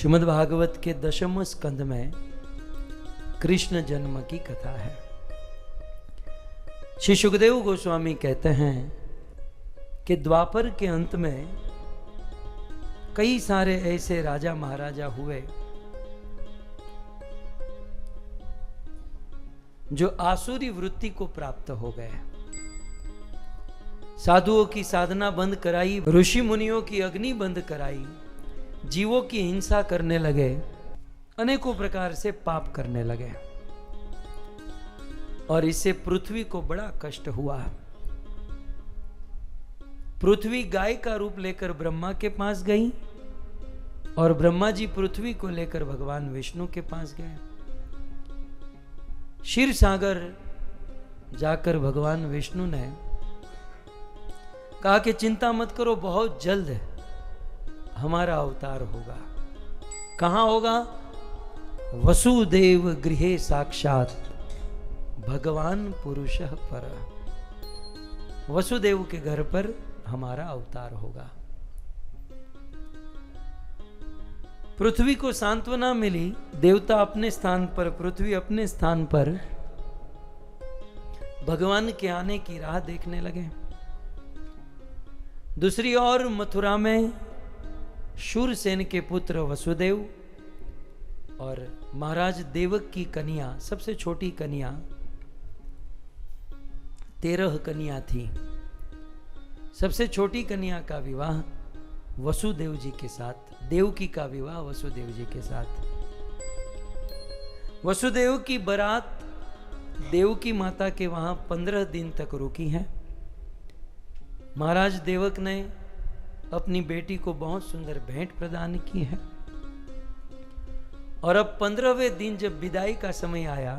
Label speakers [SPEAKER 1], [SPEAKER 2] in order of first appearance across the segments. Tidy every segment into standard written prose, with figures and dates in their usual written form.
[SPEAKER 1] श्रीमद् भागवत के 10वें स्कंद में कृष्ण जन्म की कथा है। श्री सुखदेव गोस्वामी कहते हैं कि द्वापर के अंत में कई सारे ऐसे राजा महाराजा हुए जो आसुरी वृत्ति को प्राप्त हो गए। साधुओं की साधना बंद कराई, ऋषि मुनियों की अग्नि बंद कराई, जीवों की हिंसा करने लगे, अनेकों प्रकार से पाप करने लगे और इससे पृथ्वी को बड़ा कष्ट हुआ। पृथ्वी गाय का रूप लेकर ब्रह्मा के पास गई और ब्रह्मा जी पृथ्वी को लेकर भगवान विष्णु के पास गए। क्षीर सागर जाकर भगवान विष्णु ने कहा कि चिंता मत करो, बहुत जल्द हमारा अवतार होगा। कहां होगा? वसुदेव गृहे साक्षात भगवान पुरुषः पर। वसुदेव के घर पर हमारा अवतार होगा। पृथ्वी को सांत्वना मिली, देवता अपने स्थान पर, पृथ्वी अपने स्थान पर भगवान के आने की राह देखने लगे। दूसरी ओर मथुरा में शूरसेन के पुत्र वसुदेव और महाराज देवक की कन्या, सबसे छोटी कन्या, 13 कन्या थी। सबसे छोटी कन्या का विवाह वसुदेव जी के साथ, देवकी का विवाह वसुदेव जी के साथ। वसुदेव की बारात देवकी माता के वहां 15 दिन तक रुकी है। महाराज देवक ने अपनी बेटी को बहुत सुंदर भेंट प्रदान की है और अब 15वें दिन जब विदाई का समय आया,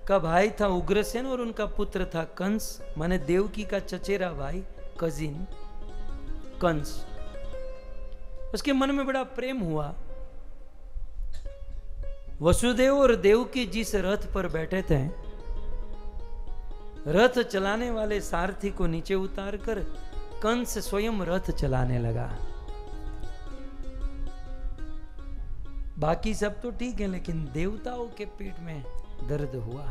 [SPEAKER 1] का भाई था उग्रसेन और उनका पुत्र था कंस, माने देवकी का चचेरा भाई, कजिन कंस। उसके मन में बड़ा प्रेम हुआ। वसुदेव और देवकी जिस रथ पर बैठे थे, रथ चलाने वाले सारथी को नीचे उतारकर कंस स्वयं रथ चलाने लगा। बाकी सब तो ठीक है, लेकिन देवताओं के पेट में दर्द हुआ।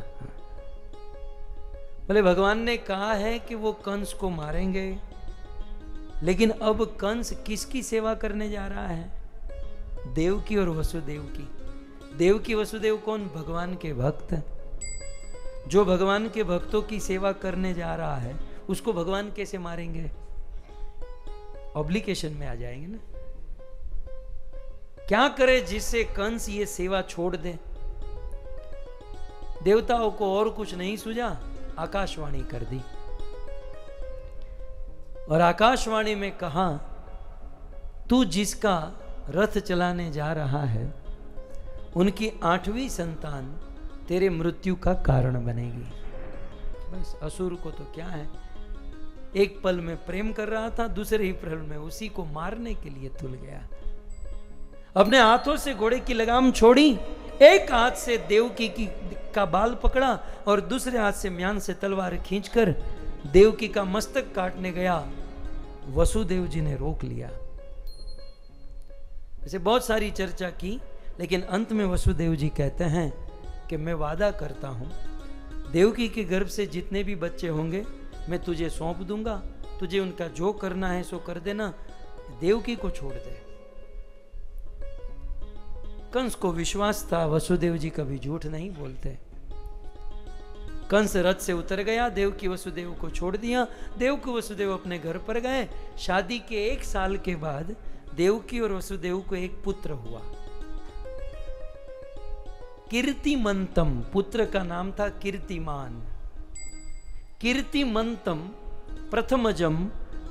[SPEAKER 1] बोले भगवान ने कहा है कि वो कंस को मारेंगे, लेकिन अब कंस किसकी सेवा करने जा रहा है? देवकी और वसुदेव की। देवकी वसुदेव कौन? भगवान के भक्त। जो भगवान के भक्तों की सेवा करने जा रहा है, उसको भगवान कैसे मारेंगे? ऑब्लिगेशन में आ जाएंगे ना। क्या करे जिससे कंस ये सेवा छोड़ दे? देवताओं को और कुछ नहीं सूझा, आकाशवाणी कर दी और आकाशवाणी में कहा, तू जिसका रथ चलाने जा रहा है, उनकी 8वीं संतान तेरे मृत्यु का कारण बनेगी। बस असुर को तो क्या है, एक पल में प्रेम कर रहा था, दूसरे ही पल में उसी को मारने के लिए तुल गया। अपने हाथों से घोड़े की लगाम छोड़ी, एक हाथ से देवकी का बाल पकड़ा और दूसरे हाथ से म्यान से तलवार खींचकर देवकी का मस्तक काटने गया। वसुदेव जी ने रोक लिया। ऐसे बहुत सारी चर्चा की, लेकिन अंत में वसुदेव जी कहते हैं कि मैं वादा करता हूं, देवकी के गर्भ से जितने भी बच्चे होंगे मैं तुझे सौंप दूंगा, तुझे उनका जो करना है सो कर देना, देवकी को छोड़ दे। कंस को विश्वास था, वसुदेव जी कभी झूठ नहीं बोलते। कंस रथ से उतर गया, देवकी वसुदेव को छोड़ दिया। देवकी वसुदेव अपने घर पर गए। शादी के 1 साल के बाद देवकी और वसुदेव को एक पुत्र हुआ, कीर्तिमंतम। पुत्र का नाम था कीर्तिमान। कीर्तिमंतम प्रथमजम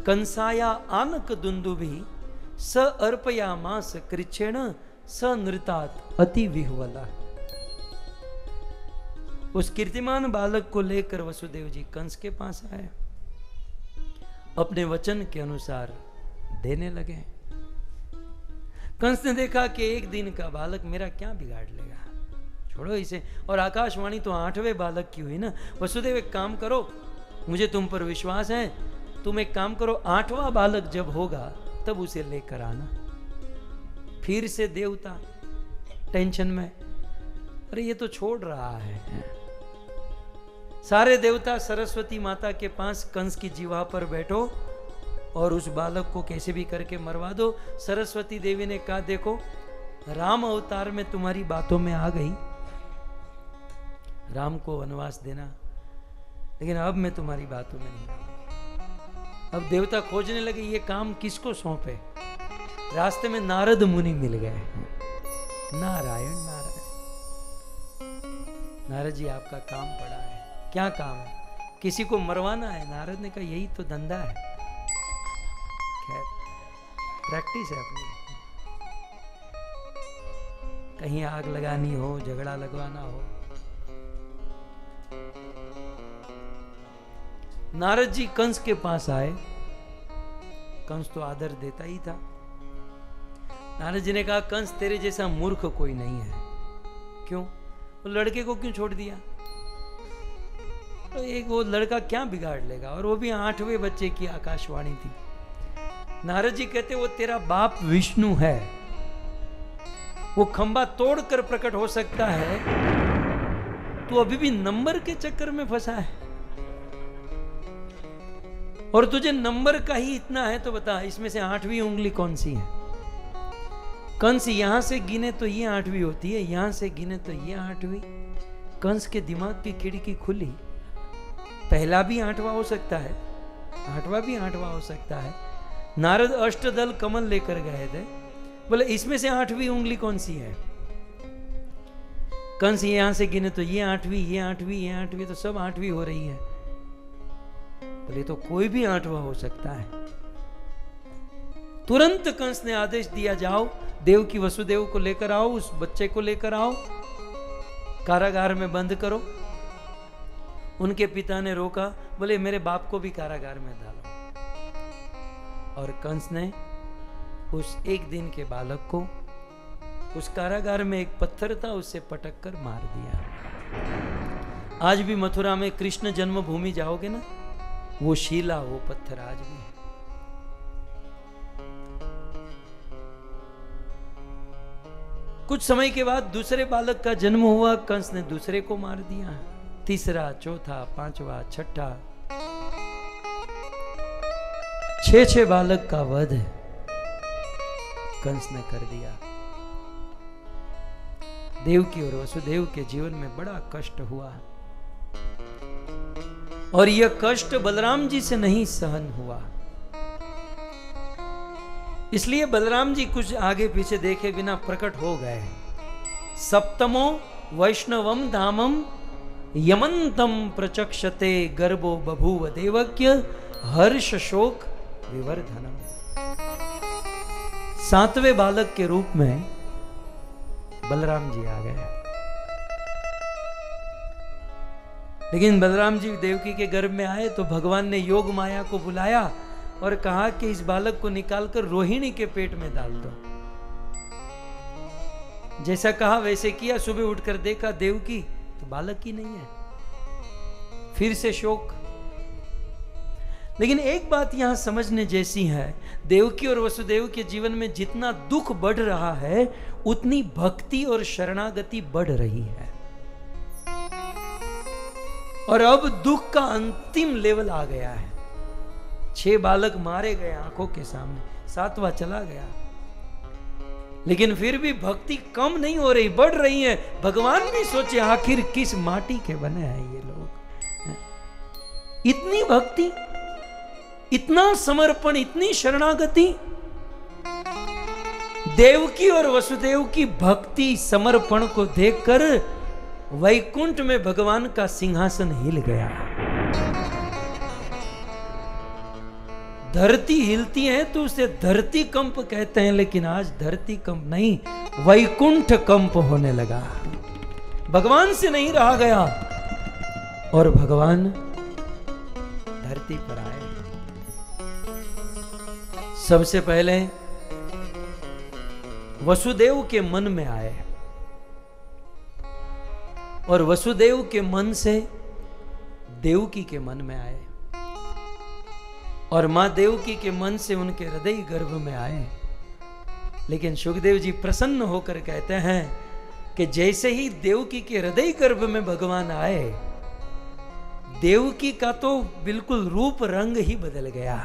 [SPEAKER 1] कंसाया आनक दुंदुभि स अर्पयामास कृच्छेण स नृतात अति विह्वला। उस कीर्तिमान बालक को लेकर वसुदेव जी कंस के पास आए, अपने वचन के अनुसार देने लगे। कंस ने देखा कि एक दिन का बालक मेरा क्या बिगाड़ लेगा, छोड़ो इसे। और आकाशवाणी तो 8वें बालक की हुई ना। वसुदेव एक काम करो, मुझे तुम पर विश्वास है, तुम एक काम करो, 8वां बालक जब होगा तब उसे लेकर आना। फिर से देवता टेंशन में, अरे ये तो छोड़ रहा है। सारे देवता सरस्वती माता के पास, कंस की जीवा पर बैठो और उस बालक को कैसे भी करके मरवा दो। सरस्वती देवी ने कहा, देखो राम अवतार में तुम्हारी बातों में आ गई, राम को वनवास देना, लेकिन अब मैं तुम्हारी बातों में नहीं आऊंगी। अब देवता खोजने लगे ये काम किसको सौंपे। रास्ते में नारद मुनि मिल गए। नारायण नारायण, नारद जी आपका काम पड़ा है। क्या काम है? किसी को मरवाना है। नारद ने कहा यही तो धंधा है, खैर प्रैक्टिस है अपनी। कहीं आग लगानी हो, झगड़ा लगवाना हो। नारद जी कंस के पास आए। कंस तो आदर देता ही था। नारद जी ने कहा, कंस तेरे जैसा मूर्ख कोई नहीं है। क्यों? वो लड़के को क्यों छोड़ दिया? तो एक वो लड़का क्या बिगाड़ लेगा, और वो भी 8वें बच्चे की आकाशवाणी थी। नारद जी कहते, वो तेरा बाप विष्णु है, वो खंबा तोड़कर प्रकट हो सकता है, तू अभी भी नंबर के चक्कर में फंसा है। और तुझे नंबर का ही इतना है तो बता, इसमें से 8वीं उंगली कौन सी है? कंस यहां से गिने तो ये 8वीं होती है, यहां से गिने तो ये 8वीं। कंस के दिमाग की खिड़की खुली। पहला भी 8वां हो सकता है, 8वां भी 8वां हो सकता है। नारद अष्टदल कमल लेकर गए थे, बोले इसमें से 8वीं उंगली कौन सी है? कंस यहां से गिने तो ये 8वीं, ये 8वीं, ये 8वीं, तो सब 8वीं हो रही है। बोले तो कोई भी 8वां हो सकता है। तुरंत कंस ने आदेश दिया, जाओ देवकी वसुदेव को लेकर आओ, उस बच्चे को लेकर आओ, कारागार में बंद करो। उनके पिता ने रोका, बोले मेरे बाप को भी कारागार में डालो। और कंस ने उस एक दिन के बालक को उस कारागार में एक पत्थर था, उससे पटक कर मार दिया। आज भी मथुरा में कृष्ण जन्मभूमि जाओगे ना, वो शिला, वो पत्थर आज भी है। कुछ समय के बाद दूसरे बालक का जन्म हुआ। कंस ने दूसरे को मार दिया। तीसरा, चौथा, 5वां, 6ठा, 6 बालक का वध कंस ने कर दिया। देवकी और वसुदेव के जीवन में बड़ा कष्ट हुआ, और यह कष्ट बलराम जी से नहीं सहन हुआ। इसलिए बलराम जी कुछ आगे पीछे देखे बिना प्रकट हो गए। सप्तमो वैष्णवम धामम यमंतम प्रचक्षते गर्भो बभूव देवक्य हर्ष शोक विवर्धनम। 7वें बालक के रूप में बलराम जी आ गए। लेकिन बलराम जी देवकी के गर्भ में आए तो भगवान ने योग माया को बुलाया और कहा कि इस बालक को निकालकर रोहिणी के पेट में डाल दो। जैसा कहा वैसे किया। सुबह उठकर देखा देवकी तो बालक ही नहीं है। फिर से शोक। लेकिन एक बात यहां समझने जैसी है, देवकी और वसुदेव के जीवन में जितना दुख बढ़ रहा है, उतनी भक्ति और शरणागति बढ़ रही है। और अब दुख का अंतिम लेवल आ गया है। 6 बालक मारे गए आंखों के सामने, 7वां चला गया। लेकिन फिर भी भक्ति कम नहीं हो रही, बढ़ रही है। भगवान भी सोचे आखिर किस माटी के बने हैं ये लोग। इतनी भक्ति, इतना समर्पण, इतनी शरणागति। देवकी और वसुदेव की भक्ति समर्पण को देखकर वैकुंठ में भगवान का सिंहासन हिल गया। धरती हिलती है तो उसे धरती कंप कहते हैं, लेकिन आज धरती कंप नहीं, वैकुंठ कंप होने लगा। भगवान से नहीं रहा गया और भगवान धरती पर आए। सबसे पहले वसुदेव के मन में आए और वसुदेव के मन से देवकी के मन में आए और मां देवकी के मन से उनके हृदय गर्भ में आए। लेकिन सुखदेव जी प्रसन्न होकर कहते हैं कि जैसे ही देवकी के हृदय गर्भ में भगवान आए, देवकी का तो बिल्कुल रूप रंग ही बदल गया।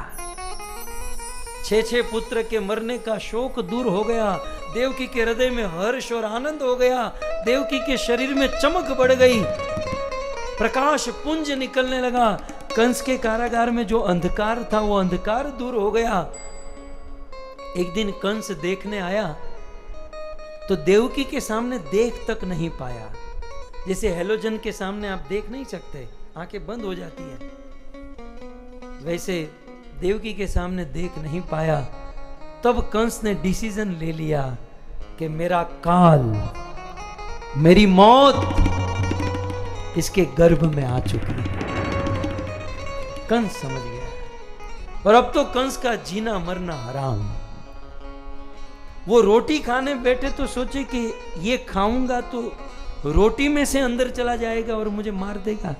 [SPEAKER 1] 6 पुत्र के मरने का शोक दूर हो गया, देवकी के हृदय में हर्ष और आनंद हो गया, देवकी के शरीर में चमक बढ़ गई, प्रकाश पुंज निकलने लगा। कंस के कारागार में जो अंधकार था वो अंधकार दूर हो गया। एक दिन कंस देखने आया तो देवकी के सामने देख तक नहीं पाया। जैसे हेलोजन के सामने आप देख नहीं सकते, आंखें बंद हो जाती है, वैसे देवकी के सामने देख नहीं पाया। तब कंस ने डिसीजन ले लिया कि मेरा काल, मेरी मौत इसके गर्भ में आ चुकी है। कंस समझ गया और अब तो कंस का जीना मरना हराम। वो रोटी खाने बैठे तो सोचे कि ये खाऊंगा तो रोटी में से अंदर चला जाएगा और मुझे मार देगा।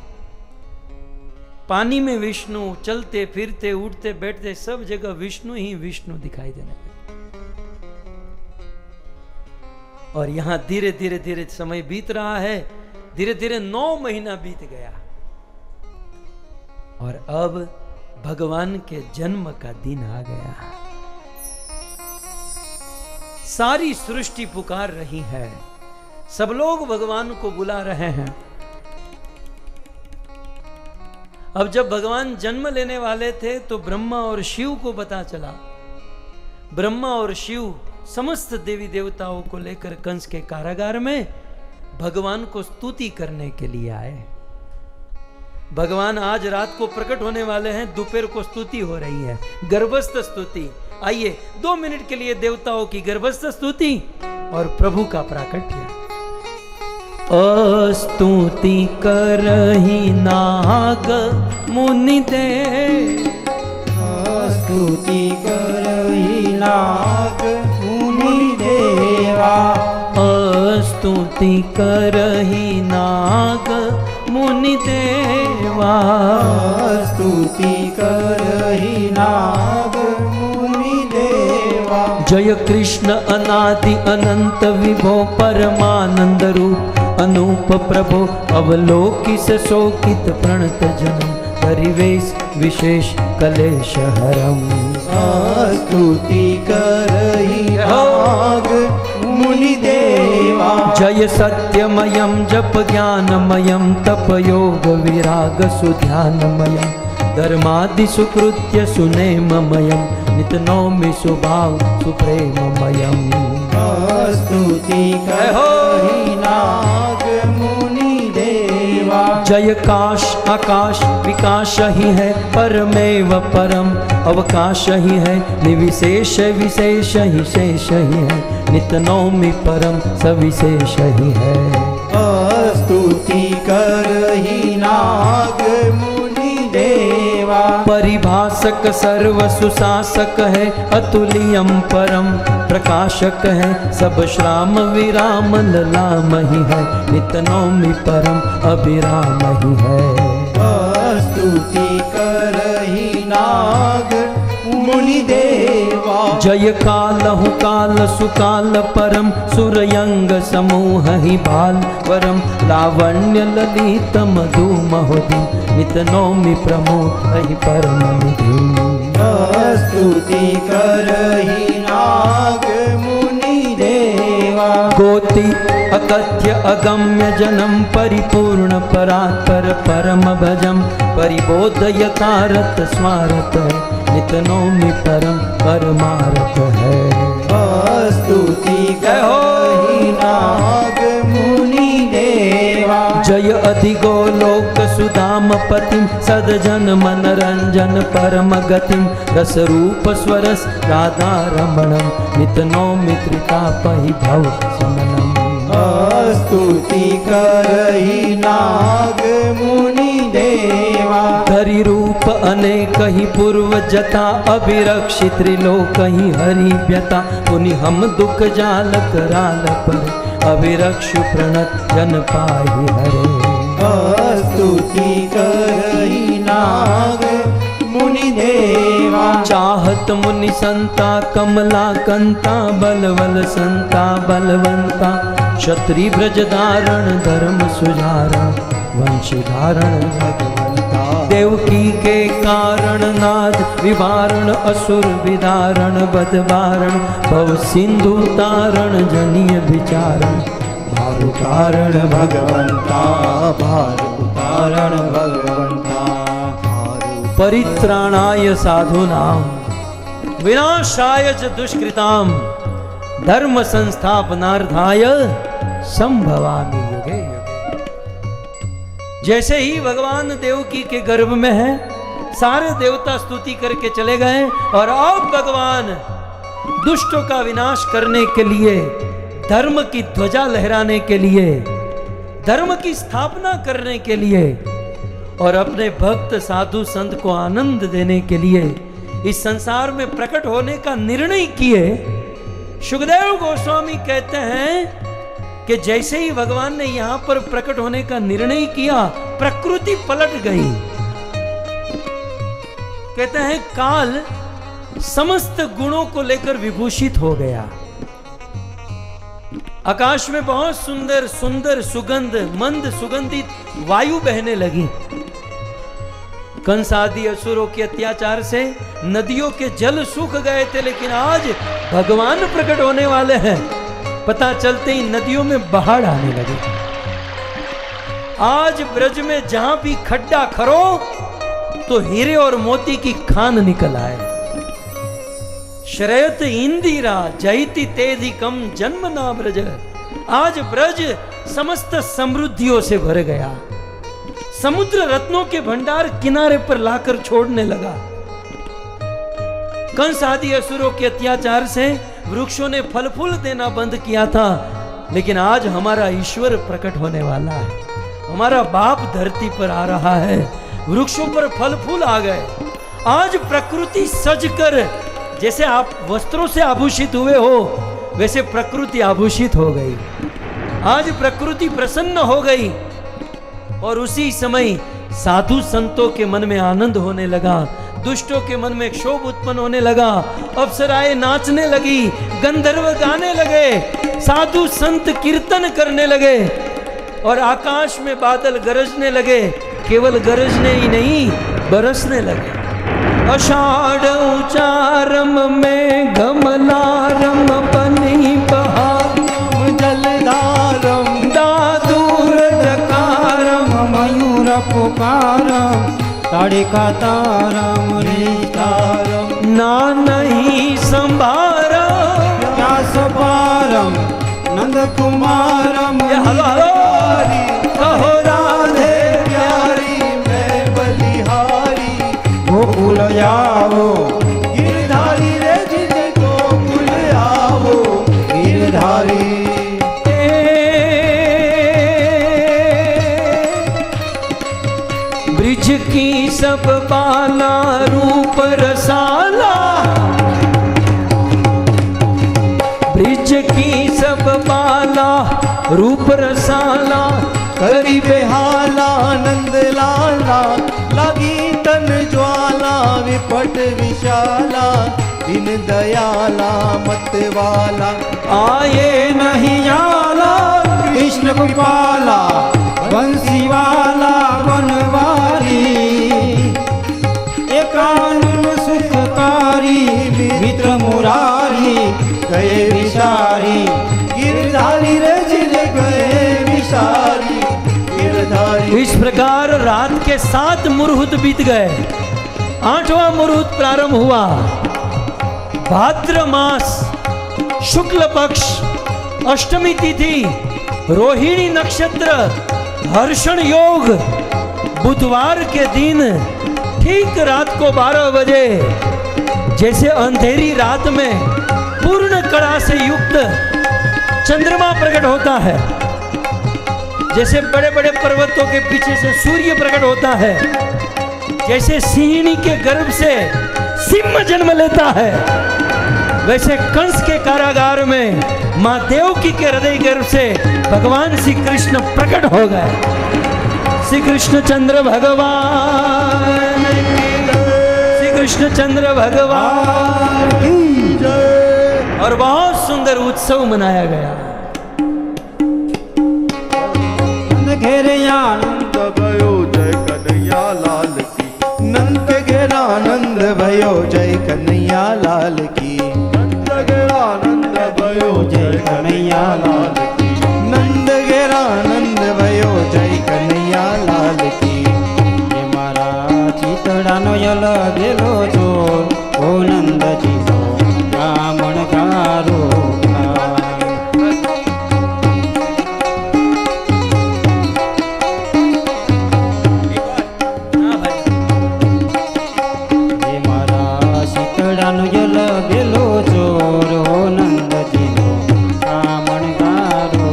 [SPEAKER 1] पानी में विष्णु, चलते फिरते उठते बैठते सब जगह विष्णु ही विष्णु दिखाई देने लगे। और यहां धीरे धीरे धीरे समय बीत रहा है, धीरे धीरे 9 महीना बीत गया और अब भगवान के जन्म का दिन आ गया। सारी सृष्टि पुकार रही है, सब लोग भगवान को बुला रहे हैं। अब जब भगवान जन्म लेने वाले थे तो ब्रह्मा और शिव को पता चला। ब्रह्मा और शिव समस्त देवी देवताओं को लेकर कंस के कारागार में भगवान को स्तुति करने के लिए आए। भगवान आज रात को प्रकट होने वाले हैं, दोपहर को स्तुति हो रही है, गर्भस्थ स्तुति। आइए 2 मिनट के लिए देवताओं की गर्भस्थ स्तुति और प्रभु का प्राकट्य। स्तुति करहि नाग मुनि देव,
[SPEAKER 2] स्तुति करहि नाग मुनि देवा,
[SPEAKER 1] स्तुति करहि नाग मुनि देवा,
[SPEAKER 2] स्तुति करहि नाग मुनि देवा।
[SPEAKER 1] जय कृष्ण अनादि अनंत विभो परमानंद रूप अनूप प्रभो अवलोकिस शोकित प्रणत जनम परिवेश विशेष कलेश हरम।
[SPEAKER 2] स्तुति करहि नाग मुनि देवा,
[SPEAKER 1] जय सत्यमयम जप ज्ञानमयम तप योग विराग सुध्यानमयम धर्मादि सुकृत्य सुनेममयम नित नौमि सुभाव सुप्रेममयम।
[SPEAKER 2] स्तुति करहि नाग मुनि देवा,
[SPEAKER 1] जय काश आकाश विकास ही है परमेव परम अवकाश ही है निविशेष विशेष ही शेष ही है नित नौमि परम सविशेष ही है।
[SPEAKER 2] स्तुति करहि नाग मुनि देवा,
[SPEAKER 1] परिभाषक सर्व सुशासक है अतुलियम परम प्रकाशक है सब श्राम विराम ललाम ही है नित नौमि परम अभिराम ही है।
[SPEAKER 2] स्तुति करहि नाग मुनि देवा,
[SPEAKER 1] जय कालहु काल सुकाल परम सुरयंग समूह ही बाल वरम लावण्य ललित मधु महोदि नित नौमि प्रमोद ही परम निधि।
[SPEAKER 2] स्तुति करहि नाग मुनि देवा,
[SPEAKER 1] कोटि अकथ्य अगम्य जनम परिपूर्ण परात्पर परम भजम परिबोधयकारत स्वारत नित नौमि परम परमारत है।
[SPEAKER 2] स्तुति करहि नाग मुनि देवा,
[SPEAKER 1] जय अधिगोलोक सुदाम पतिम सदजन मनरंजन परम गतिम रस रूप स्वरस राधा रमणम नित नौमि त्रितापहि भव समनम।
[SPEAKER 2] स्तुति करहि नाग मुनि देवा,
[SPEAKER 1] हरि रूप अनेक ही पूर्व जता अभिरक्षि त्रिलोक ही हरि व्यता पुनि हम दुख जाल कराल पर अभिरक्षु प्रणत जन पाहि हरे।
[SPEAKER 2] स्तुति करहि नाग मुनि देवा,
[SPEAKER 1] चाहत मुनि संता कमला कंता बलवल संता बलवंता क्षत्रि ब्रज धारण धर्म सुधारण वंश धारण भगवंता देवकी के कारण नाद विवारण असुर विदारण बदवारण भव सिंधु तारण जनीय विचारण
[SPEAKER 2] भार उतारण भगवंता भार उतारण भगवंता
[SPEAKER 1] परित्राणाय साधूनां विनाशाय च दुष्कृतां धर्म संस्थापनार्थाय संभवामि युगे युगे। जैसे ही भगवान देवकी के गर्भ में है, सारे देवता स्तुति करके चले गए और अब भगवान दुष्टों का विनाश करने के लिए, धर्म की ध्वजा लहराने के लिए, धर्म की स्थापना करने के लिए और अपने भक्त साधु संत को आनंद देने के लिए इस संसार में प्रकट होने का निर्णय किए। सुखदेव गोस्वामी कहते हैं कि जैसे ही भगवान ने यहां पर प्रकट होने का निर्णय किया, प्रकृति पलट गई। कहते हैं काल समस्त गुणों को लेकर विभूषित हो गया। आकाश में बहुत सुंदर सुंदर सुगंध, मंद सुगंधित वायु बहने लगी। कंस आदि असुरों के अत्याचार से नदियों के जल सूख गए थे, लेकिन आज भगवान प्रकट होने वाले हैं। पता चलते ही नदियों में बाढ़ आने लगी। आज ब्रज में जहां भी खड्डा खरो तो हीरे और मोती की खान निकल आए। श्रेयत इंदिरा जयति तेधिकम जन्म ना ब्रज। आज ब्रज समस्त समृद्धियों से भर गया। समुद्र रत्नों के भंडार किनारे पर लाकर छोड़ने लगा। कंस आदि असुरों के अत्याचार से वृक्षों ने फल फूल देना बंद किया था, लेकिन आज हमारा ईश्वर प्रकट होने वाला है। हमारा बाप धरती पर आ रहा है। वृक्षों पर फल फूल आ गए। आज प्रकृति सजकर, जैसे आप वस्त्रों से आभूषित हुए हो, वैसे प्रकृति आभूषित हो गई। आज प्रकृति प्रसन्न हो गई और उसी समय साधु संतों के मन में आनंद होने लगा, दुष्टों के मन में क्षोभ उत्पन्न होने लगा। अप्सराएं नाचने लगी, गंधर्व गाने लगे, साधु संत कीर्तन करने लगे और आकाश में बादल गरजने लगे। केवल गरजने ही नहीं, बरसने लगे। आषाढ़ उचारम में गमलारम बनी बहारम
[SPEAKER 2] जलधारम
[SPEAKER 1] दादूर डकारम
[SPEAKER 2] मयूर पुकारम ताड़िका तारम तारम
[SPEAKER 1] ना नहीं संभारा
[SPEAKER 2] व्यास पारम नंद कुमारम
[SPEAKER 1] हलो कहो राधे
[SPEAKER 2] प्यारी मैं बलिहारी गोकुल आओ गिरधारी रे जिसे गोकुल आओ गिरधारी।
[SPEAKER 1] ब्रिज की सब बाला रूप रसाला, ब्रिज की सब बाला रूप रसाला
[SPEAKER 2] करी बेहाला नंद लाला लगी तन ज्वाला विपट विशाला दिन दयाला मतवाला
[SPEAKER 1] आए नहीं आला
[SPEAKER 2] कृष्ण कृपाला बंसी वाला बनवारी एकानन सुखकारी मित्र मुरारी गए विशारी गिरधारी रे जिले गए विशारी गिरधारी।
[SPEAKER 1] इस प्रकार रात के 7 मुहूर्त बीत गए। 8वां मुहूर्त प्रारंभ हुआ। भाद्र मास शुक्ल पक्ष अष्टमी तिथि रोहिणी नक्षत्र हर्षण योग बुधवार के दिन ठीक रात को 12 बजे, जैसे अंधेरी रात में पूर्ण कड़ा से युक्त चंद्रमा प्रकट होता है, जैसे बड़े बड़े पर्वतों के पीछे से सूर्य प्रकट होता है, जैसे सिंहिणी के गर्भ से सिंह जन्म लेता है, वैसे कंस के कारागार में मां देवकी के हृदय गर्भ से भगवान श्री कृष्ण प्रकट हो गए। श्री कृष्ण चंद्र भगवान, श्री कृष्णचंद्र भगवान
[SPEAKER 2] की जय।
[SPEAKER 1] और बहुत सुंदर उत्सव मनाया गया।
[SPEAKER 2] घेरे आनंद भयो जय कन्हैया लाल की, नंद घेरा आनंद भयो जय कन्हैया लाल की, नंद घेरा आनंद भयो जय कन्हैया लाल की, नंद घेरा आनंद भयो जय कन्हैया लाल की। हे मारा चीतड़ानो यल गेलो छोर, ओ नंदजी तो ब्राह्मण गारो गेलो चोरो नंदजी ब्राह्मण गारो।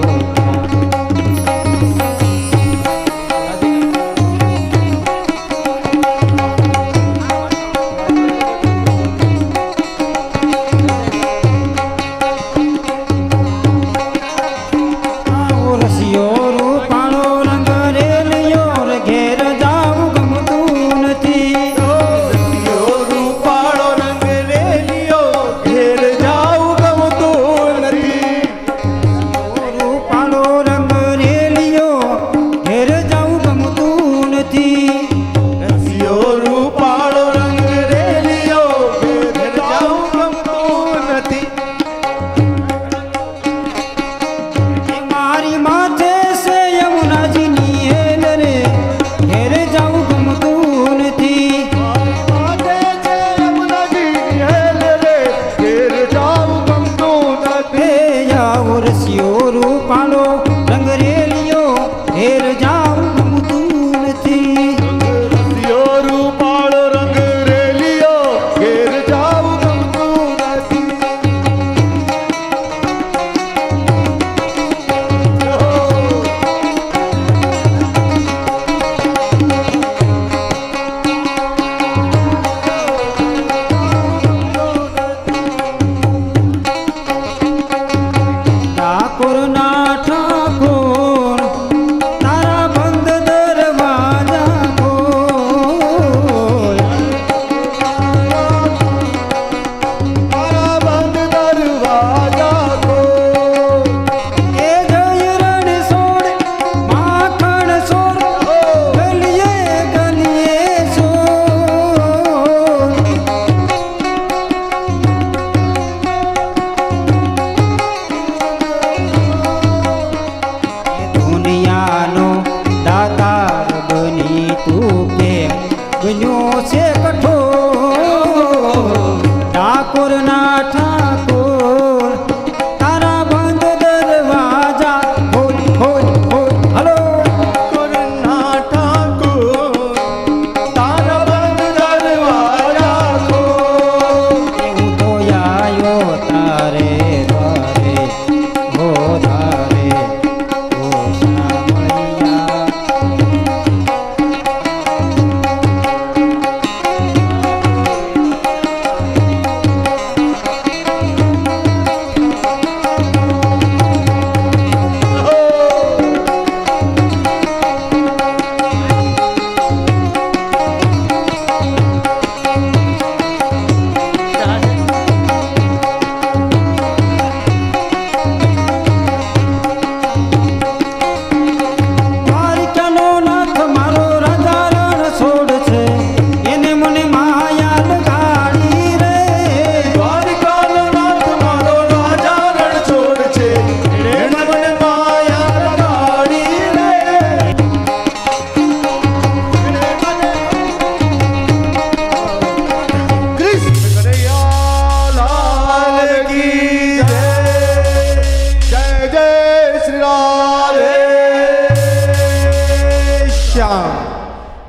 [SPEAKER 2] रसियो रूपाणो रंग रेलियो घेर जाऊ गमતું નથી।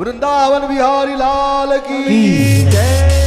[SPEAKER 3] वृंदावन बिहारी लाल की जय।